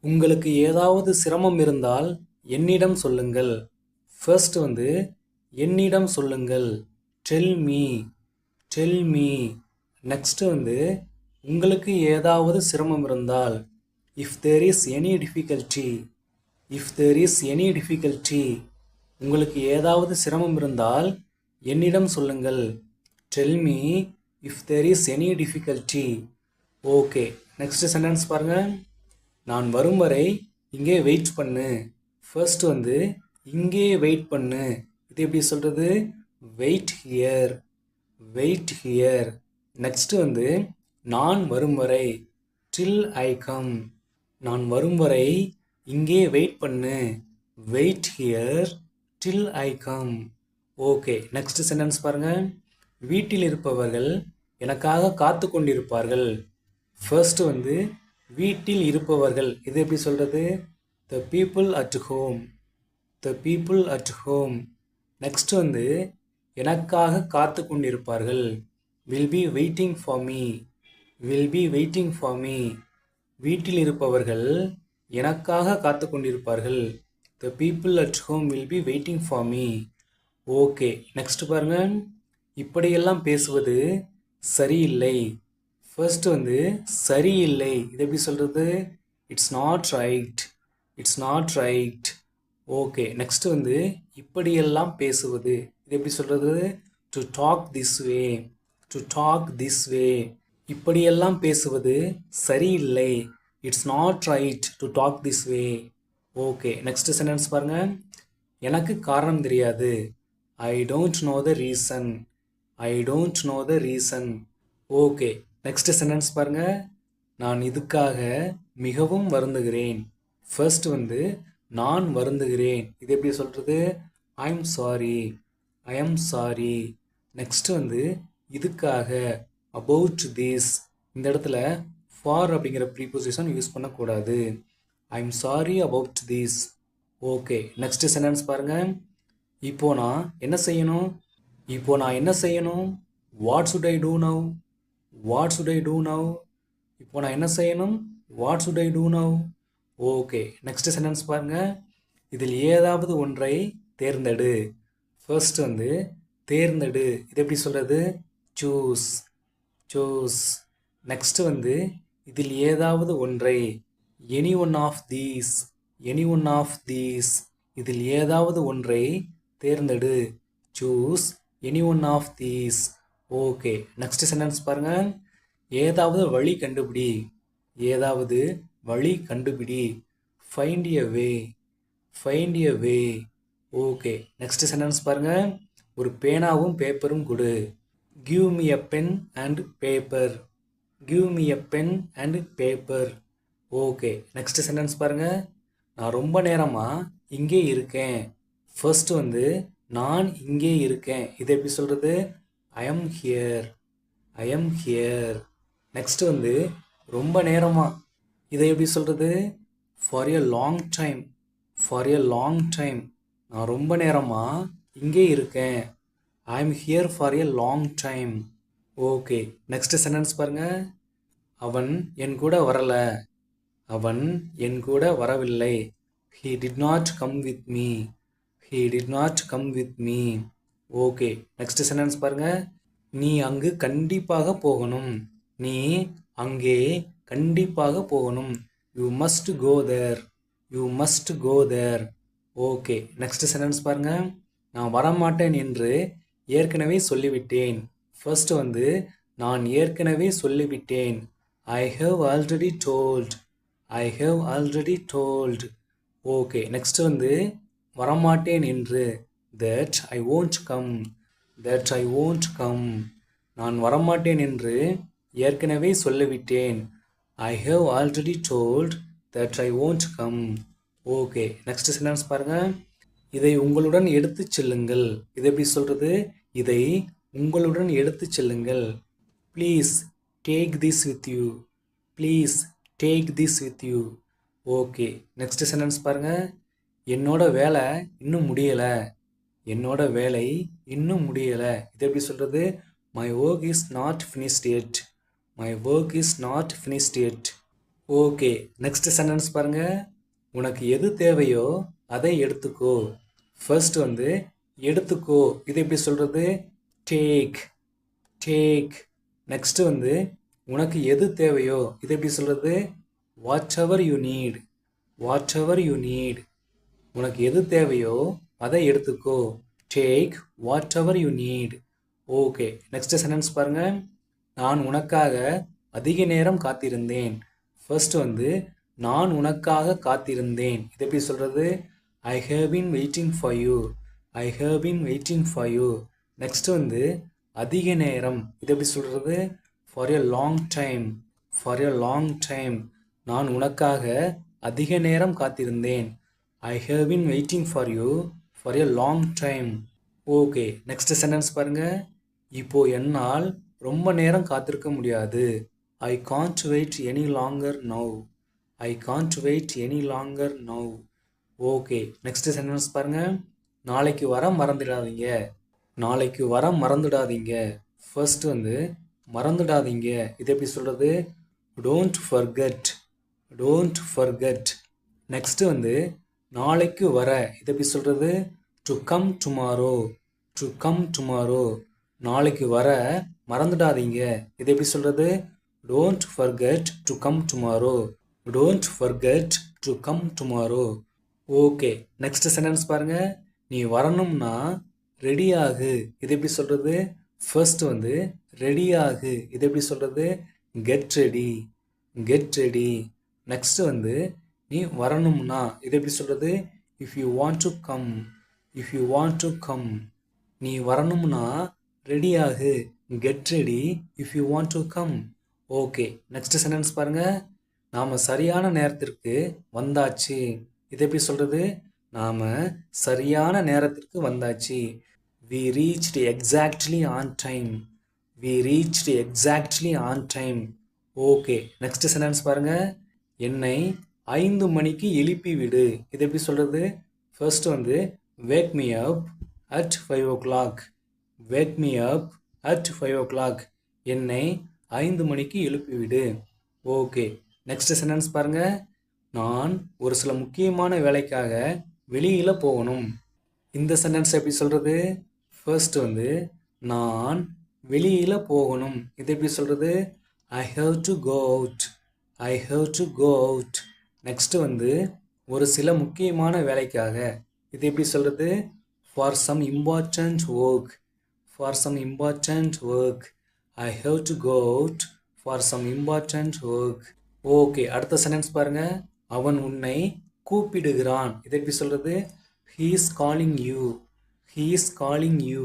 உங்களுக்கு ஏதாவது சிரமம் இருந்தால் என்னிடம் சொல்லுங்கள். ஃபர்ஸ்ட் வந்து என்னிடம் சொல்லுங்கள். Tell me, tell me. Next வந்து உங்களுக்கு ஏதாவது சிரமம் இருந்தால் if there is any difficulty, if there is any difficulty. உங்களுக்கு ஏதாவது சிரமம் இருந்தால் என்னிடம் சொல்லுங்கள். Tell me if there is any difficulty. Okay, next sentence பாருங்க. நான் வரும் வரை இங்கே வெயிட் பண்ணு. ஃபர்ஸ்ட் வந்து இங்கே வெயிட் பண்ணு. இது எப்படி சொல்கிறது? Wait here, wait here. Next வந்து நான் வரும் வரை டில் ஐ கம். நான் வரும் வரை இங்கே வெயிட் பண்ணு. Wait here till I come. Okay, next sentence பாருங்க. வீட்டில் இருப்பவர்கள் எனக்காக காத்து கொண்டிருப்பார்கள். ஃபர்ஸ்ட் வந்து வீட்டில் இருப்பவர்கள், இது எப்படி சொல்கிறது? The people at home, the people at home. Next வந்து எனக்காக காத்து கொண்டிருப்பார்கள். Will be waiting for me, will be waiting for me. வீட்டில் இருப்பவர்கள் எனக்காக காத்து கொண்டிருப்பார்கள். The people at home will be waiting for me. Okay, next பாருங்க. இப்படியெல்லாம் பேசுவது சரியில்லை. ஃபர்ஸ்ட் வந்து சரியில்லை, இது எப்படி சொல்கிறது? It's not right, it's not right. Okay, next வந்து இப்படியெல்லாம் பேசுவது, இது எப்படி சொல்கிறது? To talk this way, to talk this way. இப்படியெல்லாம் பேசுவது சரியில்லை. It's not right to talk this way. Okay, next sentence பாருங்க. எனக்கு காரணம் தெரியாது. I don't know the reason, I don't know the reason. Okay, next sentence பாருங்க. நான் இதுக்காக மிகவும் வருந்துகிறேன். ஃபர்ஸ்ட் வந்து நான் வருந்துகிறேன், இது எப்படி சொல்கிறது? ஐ am sorry, I am sorry. Next வந்து இதுக்காக அபவுட் திஸ். இந்த இடத்துல ஃபார் அப்படிங்கிற ப்ரீபொசிஷன் யூஸ் பண்ணக்கூடாது. I am sorry about this. Okay, next sentence பாருங்க. இப்போ நான் என்ன செய்யணும்? இப்போ நான் என்ன செய்யணும்? What should I do now, what should I do now. இப்போ நான் என்ன செய்யணும்? What should I do now. Okay, next sentence பாருங்க. இதில் ஏதாவது ஒன்றை தேர்ந்தெடு. ஃபர்ஸ்ட் வந்து தேர்ந்தெடு, இது எப்படி சொல்கிறது? Choose, choose. நெக்ஸ்ட் வந்து இதில் ஏதாவது ஒன்றை, any one of these, any one of these. இதில் ஏதாவது ஒன்றை தேர்ந்தெடு. Choose any one of these. Okay, next sentence பாருங்க. ஏதாவது வழி கண்டுபிடி, ஏதாவது வழி கண்டுபிடி. Find a way, find a way. Okay, next sentence பாருங்க. ஒரு பேனாவும் பேப்பரும் கொடு. Give me a pen and paper, give me a pen and paper. Okay, next sentence பாருங்க. நான் ரொம்ப நேரமாக இங்கே இருக்கேன். ஃபர்ஸ்ட் வந்து நான் இங்கே இருக்கேன், இது எப்படி சொல்கிறது? I am here, I am here. Next வந்து ரொம்ப நேரமாக, இதை எப்படி சொல்கிறது? For a long time, for a long time. நான் ரொம்ப நேரமாக இங்கே இருக்கேன். I am here for a long time. Okay, next sentence பாருங்க. அவன் என் கூட வரலை, அவன் என் கூட வரவில்லை. He did not come with me, he did not come with me. Okay, next sentence பாருங்க. நீ அங்கு கண்டிப்பாக போகணும், நீ அங்கே கண்டிப்பாக போகணும். You must go there, you must go there. Okay, next sentence பாருங்க. நான் வரமாட்டேன் என்று ஏற்கனவே சொல்லிவிட்டேன். ஃபர்ஸ்ட் வந்து நான் ஏற்கனவே சொல்லிவிட்டேன். I have already told, I have already told. Okay, next வந்து வரமாட்டேன் என்று, that I won't come, that I won't come. நான் வரமாட்டேன் என்று ஏற்கனவே சொல்லிவிட்டேன். I have already told that I won't come. Okay, next sentence பாருங்க. இதை உங்களுடன் எடுத்து செல்லுங்கள், இது எப்படி சொல்கிறது? இதை உங்களுடன் எடுத்து செல்லுங்கள். Please take this with you, please take this with you. Okay, next sentence பாருங்க. என்னோட வேலை இன்னும் முடியலை, என்னோட வேலை இன்னும் முடியலை, இது எப்படி சொல்கிறது? My work is not finished yet, my work is not finished yet. Okay, next sentence பாருங்க. உனக்கு எது தேவையோ அதை எடுத்துக்கோ. ஃபர்ஸ்ட் வந்து எடுத்துக்கோ, இது எப்படி சொல்றது? Take, take. நெக்ஸ்ட் வந்து உனக்கு எது தேவையோ இது எப்படி சொல்றது? What ever you need, what ever you need. உனக்கு எது தேவையோ அதை எடுத்துக்கோ. Take what ever you need. Okay, next sentence பாருங்க. நான் உனக்காக அதிக நேரம் காத்திருந்தேன். ஃபர்ஸ்ட் வந்து நான் உனக்காக காத்திருந்தேன், இது எப்படி சொல்றது? I have been waiting for you, I have been waiting for you. Next வந்து அதிக நேரம், இது எப்படி சொல்றது? For a long time, for a long time. நான் உனக்காக அதிக நேரம் காத்திருந்தேன். I have been waiting for you for a long time. Okay, next sentence பாருங்க. இப்போ என்னால் ரொம்ப நேரம் காத்திருக்க முடியாது. I can't wait any longer now, I can't wait any longer now. Okay, next sentence பாருங்க. நாளைக்கு வர மறந்துடாதீங்க, நாளைக்கு வர மறந்துடாதீங்க. ஃபர்ஸ்ட் வந்து மறந்துடாதீங்க, இது எப்படி சொல்றது? Don't forget, don't forget. Next வந்து நாளைக்கு வர, இது எப்படி சொல்றது? To come tomorrow, to come tomorrow. நாளைக்கு வர மறந்துடாதீங்க, இது எப்படி சொல்றது? Don't forget to come tomorrow, don't forget to come tomorrow. Okay, next sentence பாருங்க. நீ வரணும்னா ரெடி ஆகு, இது எப்படி சொல்றது? ஃபர்ஸ்ட் வந்து ரெடி ஆகு, இது எப்படி சொல்றது? Get ready, get ready. Next வந்து நீ வரணும்னா, இது எப்படி சொல்றது? If you want to come, if you want to come. நீ வரணும்னா ரெடி ஆகு, get ready if you want to come. Okay, next sentence பாருங்க. நாம சரியான நேரத்திற்கு வந்தாச்சு, இது எப்படி சொல்றது? நாம சரியான நேரத்திற்கு வந்தாச்சு. We reached exactly on time, we reached exactly on time. Okay, next sentence பாருங்க. என்னை 5 மணிக்கு எழுப்பி விடு, இது எப்படி சொல்றது? ஃபர்ஸ்ட் வந்து wake me up at 5 o'clock, wake me up at 5 o'clock. என்னை 5 மணிக்கு எழுப்பிவிடு. ஓகே, நெக்ஸ்ட் சென்டென்ஸ் பாருங்க. நான் ஒரு சில முக்கியமான வேலைக்காக வெளியில போகணும். இந்த சென்டென்ஸ் எப்படி சொல்றது? ஃபர்ஸ்ட் வந்து நான் வெளியில போகணும், இது எப்படி சொல்றது? I have to go out, I have to go out. Next வந்து ஒரு சில முக்கியமான வேலைக்காக, இது எப்படி சொல்றது? For some important work, for some important work. I have to go out for some important work. Okay, அடுத்த சென்டென்ஸ் பாருங்க. அவன் உன்னை கூப்பிடுகிறான், இது எப்படி சொல்றது? He is calling you, he is calling you.